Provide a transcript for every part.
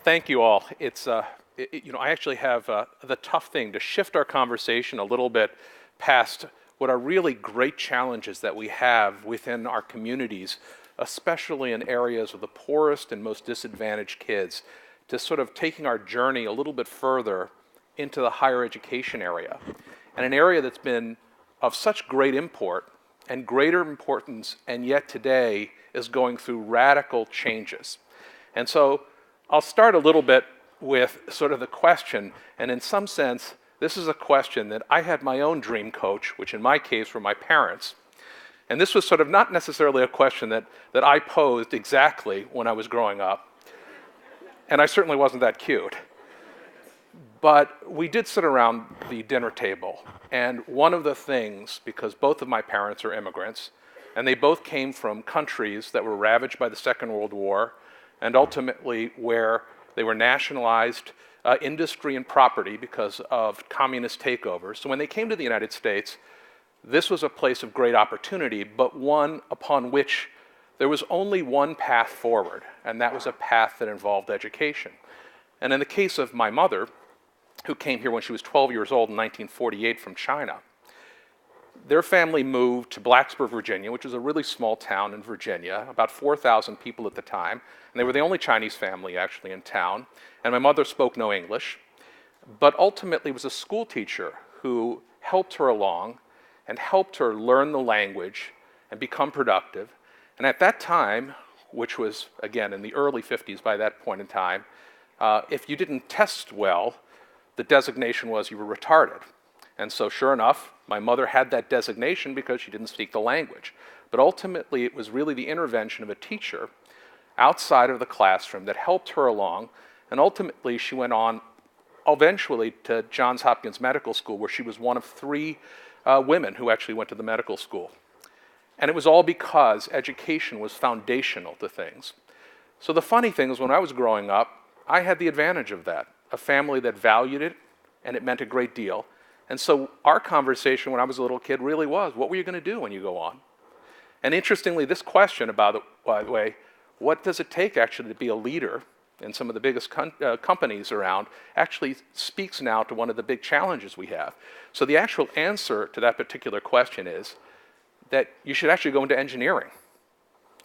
thank you all. I actually have the tough thing to shift our conversation a little bit past what are really great challenges that we have within our communities, especially in areas of the poorest and most disadvantaged kids, to sort of taking our journey a little bit further into the higher education area, and an area that's been of such great import and greater importance, and yet today is going through radical changes. And so I'll start a little bit with sort of the question, and in some sense, this is a question that I had my own dream coach, which in my case were my parents. And this was sort of not necessarily a question that I posed exactly when I was growing up. And I certainly wasn't that cute. But we did sit around the dinner table. And one of the things, because both of my parents are immigrants, and they both came from countries that were ravaged by the Second World War, and ultimately where they were nationalized industry and property because of communist takeovers. So when they came to the United States, this was a place of great opportunity, but one upon which there was only one path forward, and that was a path that involved education. And in the case of my mother, who came here when she was 12 years old in 1948 from China, their family moved to Blacksburg, Virginia, which is a really small town in Virginia, about 4,000 people at the time, and they were the only Chinese family actually in town, and my mother spoke no English, but ultimately was a school teacher who helped her along and helped her learn the language and become productive. And at that time, which was, again, in the early 50s by that point in time, if you didn't test well, the designation was you were retarded. And so sure enough, my mother had that designation because she didn't speak the language. But ultimately, it was really the intervention of a teacher outside of the classroom that helped her along. And ultimately, she went on eventually to Johns Hopkins Medical School, where she was one of three women who actually went to the medical school. And it was all because education was foundational to things. So the funny thing is, when I was growing up, I had the advantage of that, a family that valued it, and it meant a great deal. And so our conversation when I was a little kid really was, what were you going to do when you go on? And interestingly, this question about, by the way, what does it take actually to be a leader in some of the biggest companies around, actually speaks now to one of the big challenges we have. So the actual answer to that particular question is that you should actually go into engineering.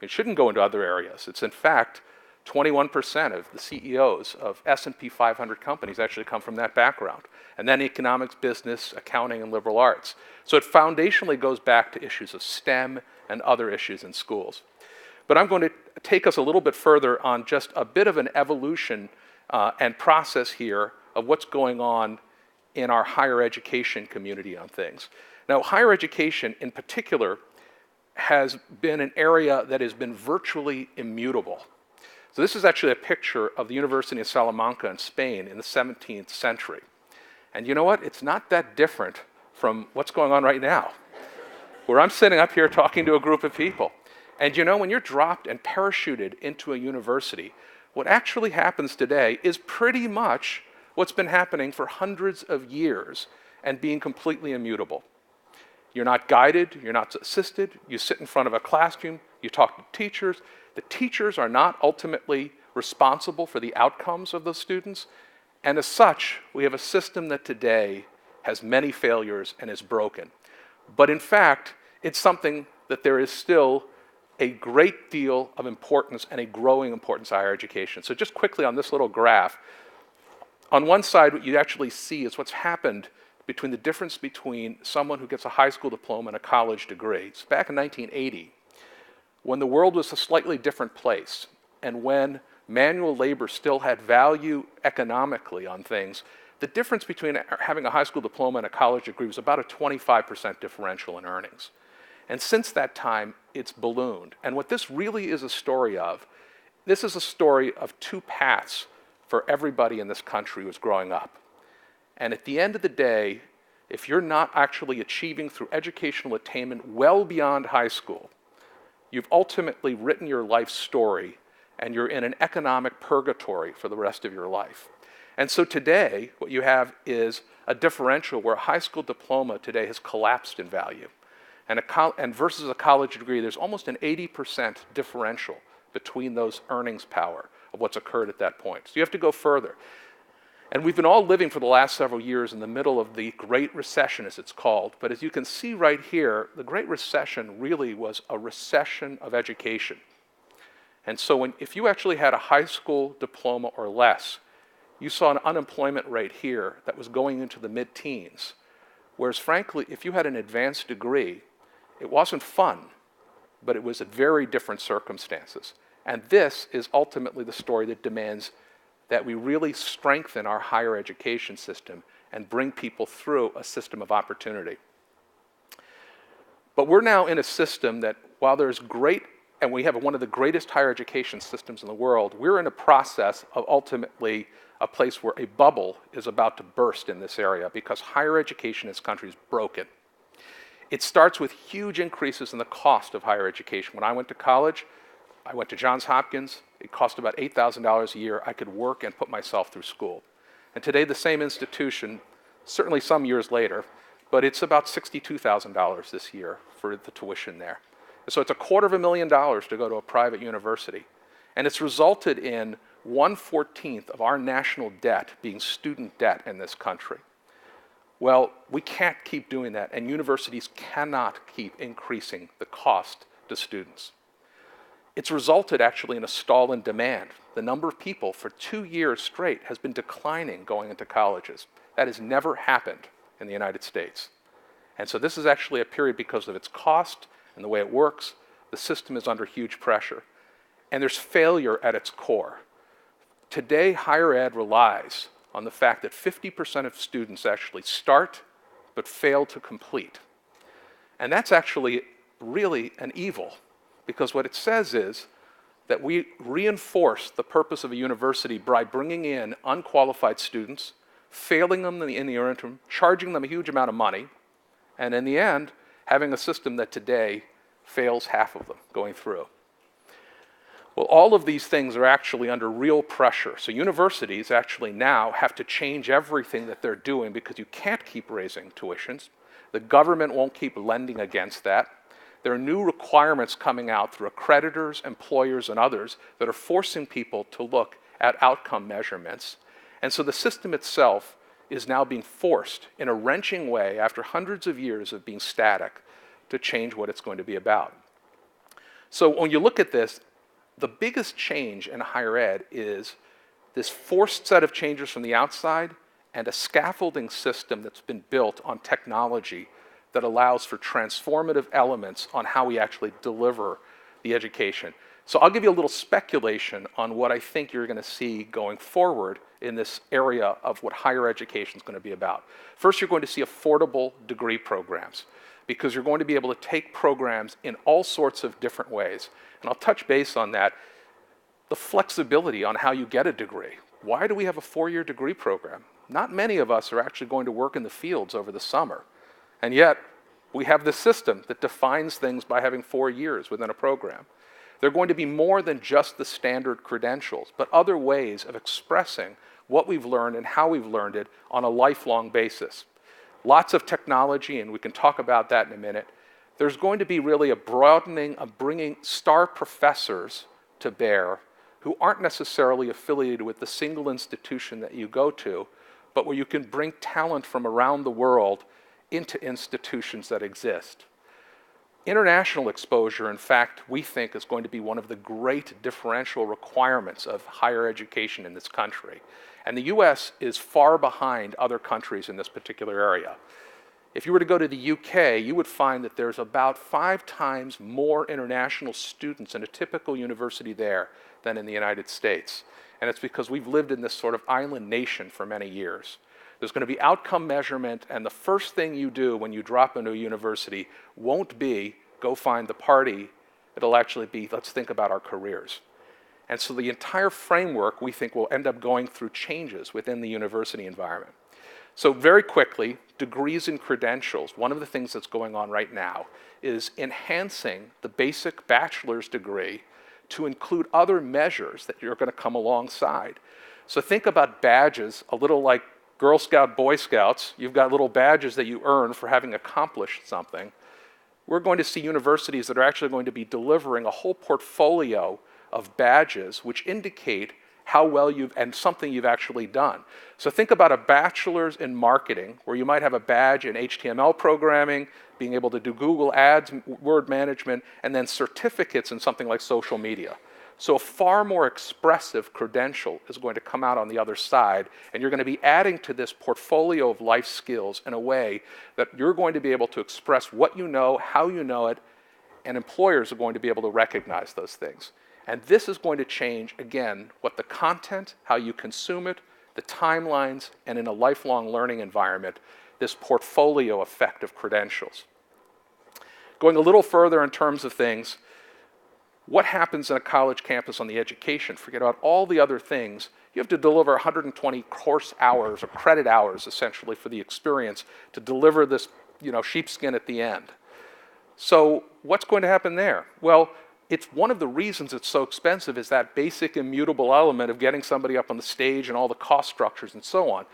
It shouldn't go into other areas. It's in fact 21% of the CEOs of S&P 500 companies actually come from that background. And then economics, business, accounting, and liberal arts. So it foundationally goes back to issues of STEM and other issues in schools. But I'm going to take us a little bit further on just a bit of an evolution and process here of what's going on in our higher education community on things. Now, higher education in particular has been an area that has been virtually immutable. So this is actually a picture of the University of Salamanca in Spain in the 17th century. And you know what? It's not that different from what's going on right now, where I'm sitting up here talking to a group of people. And you know, when you're dropped and parachuted into a university, what actually happens today is pretty much what's been happening for hundreds of years and being completely immutable. You're not guided, you're not assisted, you sit in front of a classroom, you talk to teachers. The teachers are not ultimately responsible for the outcomes of those students. And as such, we have a system that today has many failures and is broken. But in fact, it's something that there is still a great deal of importance and a growing importance to higher education. So just quickly on this little graph, on one side what you actually see is what's happened between the difference between someone who gets a high school diploma and a college degree. It's back in 1980, when the world was a slightly different place, and when manual labor still had value economically on things, the difference between having a high school diploma and a college degree was about a 25% differential in earnings. And since that time, it's ballooned. And what this really is a story of, this is a story of two paths for everybody in this country who was growing up. And at the end of the day, if you're not actually achieving through educational attainment well beyond high school, you've ultimately written your life story and you're in an economic purgatory for the rest of your life. And so today, what you have is a differential where a high school diploma today has collapsed in value. And versus a college degree, there's almost an 80% differential between those earnings power of what's occurred at that point. So you have to go further. And we've been all living for the last several years in the middle of the Great Recession, as it's called. But as you can see right here, the Great Recession really was a recession of education. And so if you actually had a high school diploma or less, you saw an unemployment rate here that was going into the mid-teens. Whereas frankly, if you had an advanced degree, it wasn't fun, but it was at very different circumstances. And this is ultimately the story that demands that we really strengthen our higher education system and bring people through a system of opportunity. But we're now in a system that, while there's great, and we have one of the greatest higher education systems in the world, we're in a process of ultimately a place where a bubble is about to burst in this area because higher education in this country is broken. It starts with huge increases in the cost of higher education. When I went to college, I went to Johns Hopkins. It cost about $8,000 a year. I could work and put myself through school. And today, the same institution, certainly some years later, but it's about $62,000 this year for the tuition there. So it's $250,000 to go to a private university. And it's resulted in 1/14 of our national debt being student debt in this country. Well, we can't keep doing that, and universities cannot keep increasing the cost to students. It's resulted actually in a stall in demand. The number of people for 2 years straight has been declining going into colleges. That has never happened in the United States. And so this is actually a period because of its cost and the way it works. The system is under huge pressure. And there's failure at its core. Today, higher ed relies on the fact that 50% of students actually start but fail to complete. And that's actually really an evil, because what it says is that we reinforce the purpose of a university by bringing in unqualified students, failing them in the interim, charging them a huge amount of money, and in the end, having a system that today fails half of them going through. Well, all of these things are actually under real pressure. So universities actually now have to change everything that they're doing because you can't keep raising tuitions. The government won't keep lending against that. There are new requirements coming out through accreditors, employers, and others that are forcing people to look at outcome measurements. And so the system itself is now being forced in a wrenching way after hundreds of years of being static to change what it's going to be about. So when you look at this, the biggest change in higher ed is this forced set of changes from the outside and a scaffolding system that's been built on technology that allows for transformative elements on how we actually deliver the education. So I'll give you a little speculation on what I think you're going to see going forward in this area of what higher education is going to be about. First, you're going to see affordable degree programs, because you're going to be able to take programs in all sorts of different ways. And I'll touch base on that. The flexibility on how you get a degree. Why do we have a 4-year degree program? Not many of us are actually going to work in the fields over the summer. And yet, we have this system that defines things by having 4 years within a program. They're going to be more than just the standard credentials, but other ways of expressing what we've learned and how we've learned it on a lifelong basis. Lots of technology, and we can talk about that in a minute. There's going to be really a broadening of bringing star professors to bear who aren't necessarily affiliated with the single institution that you go to, but where you can bring talent from around the world into institutions that exist. International exposure, in fact, we think is going to be one of the great differential requirements of higher education in this country. And the US is far behind other countries in this particular area. If you were to go to the UK, you would find that there's about 5 times more international students in a typical university there than in the United States. And it's because we've lived in this sort of island nation for many years. There's going to be outcome measurement, and the first thing you do when you drop into a university won't be go find the party. It'll actually be, let's think about our careers. And so the entire framework, we think, will end up going through changes within the university environment. So very quickly, degrees and credentials. One of the things that's going on right now is enhancing the basic bachelor's degree to include other measures that you're going to come alongside. So think about badges, a little like Girl Scout, Boy Scouts. You've got little badges that you earn for having accomplished something. We're going to see universities that are actually going to be delivering a whole portfolio of badges which indicate how well and something you've actually done. So think about a bachelor's in marketing, where you might have a badge in HTML programming, being able to do Google Ads, word management, and then certificates in something like social media. So a far more expressive credential is going to come out on the other side, and you're going to be adding to this portfolio of life skills in a way that you're going to be able to express what you know, how you know it, and employers are going to be able to recognize those things. And this is going to change, again, what the content, how you consume it, the timelines, and in a lifelong learning environment, this portfolio effect of credentials. Going a little further in terms of things, what happens in a college campus on the education? Forget about all the other things. You have to deliver 120 course hours or credit hours, essentially, for the experience to deliver this, sheepskin at the end. So what's going to happen there? Well, it's one of the reasons it's so expensive is that basic immutable element of getting somebody up on the stage and all the cost structures and so on.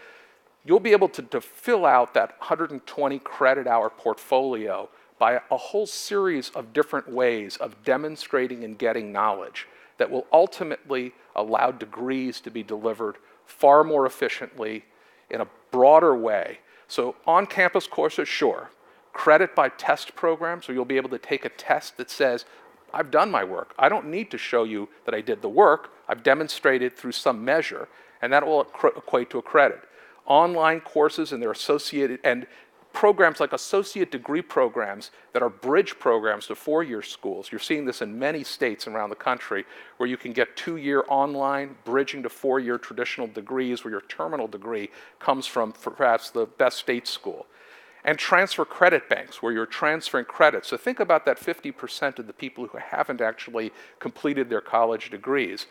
You'll be able to fill out that 120 credit hour portfolio by a whole series of different ways of demonstrating and getting knowledge that will ultimately allow degrees to be delivered far more efficiently in a broader way. So on-campus courses, sure. Credit by test programs, where you'll be able to take a test that says, I've done my work. I don't need to show you that I did the work. I've demonstrated through some measure, and that will equate to a credit. Online courses and their associated, and programs like associate degree programs that are bridge programs to four-year schools. You're seeing this in many states around the country, where you can get two-year online bridging to four-year traditional degrees, where your terminal degree comes from perhaps the best state school. And transfer credit banks, where you're transferring credit. So think about that 50% of the people who haven't actually completed their college degrees.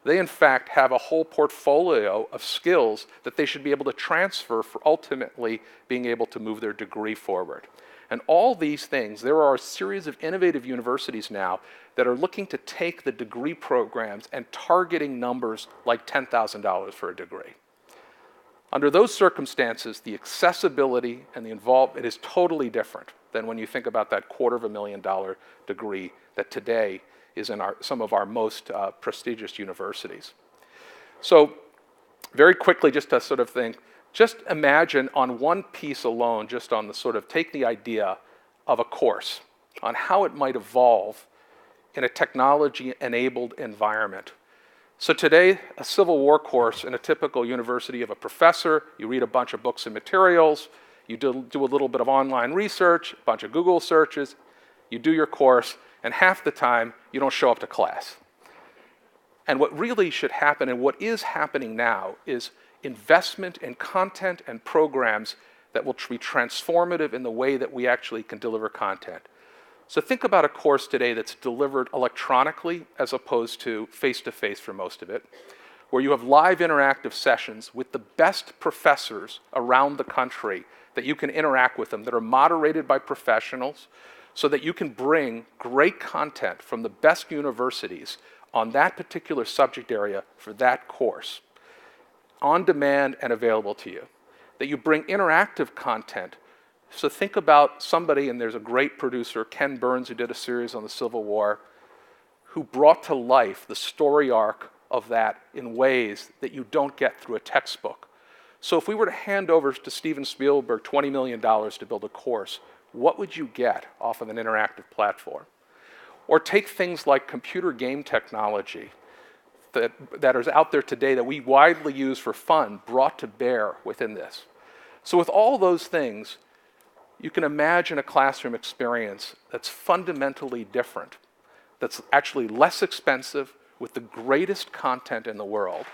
They, in fact, have a whole portfolio of skills that they should be able to transfer for ultimately being able to move their degree forward. And all these things, there are a series of innovative universities now that are looking to take the degree programs and targeting numbers like $10,000 for a degree. Under those circumstances, the accessibility and the involvement is totally different than when you think about that $250,000 degree that today is in some of our most prestigious universities. So very quickly, just to sort of think, just imagine on one piece alone, just on the sort of take the idea of a course on how it might evolve in a technology-enabled environment. So today, a Civil War course in a typical university of a professor, you read a bunch of books and materials, you do a little bit of online research, a bunch of Google searches, you do your course, and half the time, you don't show up to class. And what really should happen, and what is happening now, is investment in content and programs that will be transformative in the way that we actually can deliver content. So think about a course today that's delivered electronically as opposed to face-to-face for most of it, where you have live interactive sessions with the best professors around the country that you can interact with them, that are moderated by professionals, so that you can bring great content from the best universities on that particular subject area for that course, on demand and available to you. That you bring interactive content. So think about somebody, and there's a great producer, Ken Burns, who did a series on the Civil War, who brought to life the story arc of that in ways that you don't get through a textbook. So if we were to hand over to Steven Spielberg $20 million to build a course, what would you get off of an interactive platform? Or take things like computer game technology that is out there today that we widely use for fun, brought to bear within this. So with all those things, you can imagine a classroom experience that's fundamentally different, that's actually less expensive, with the greatest content in the world,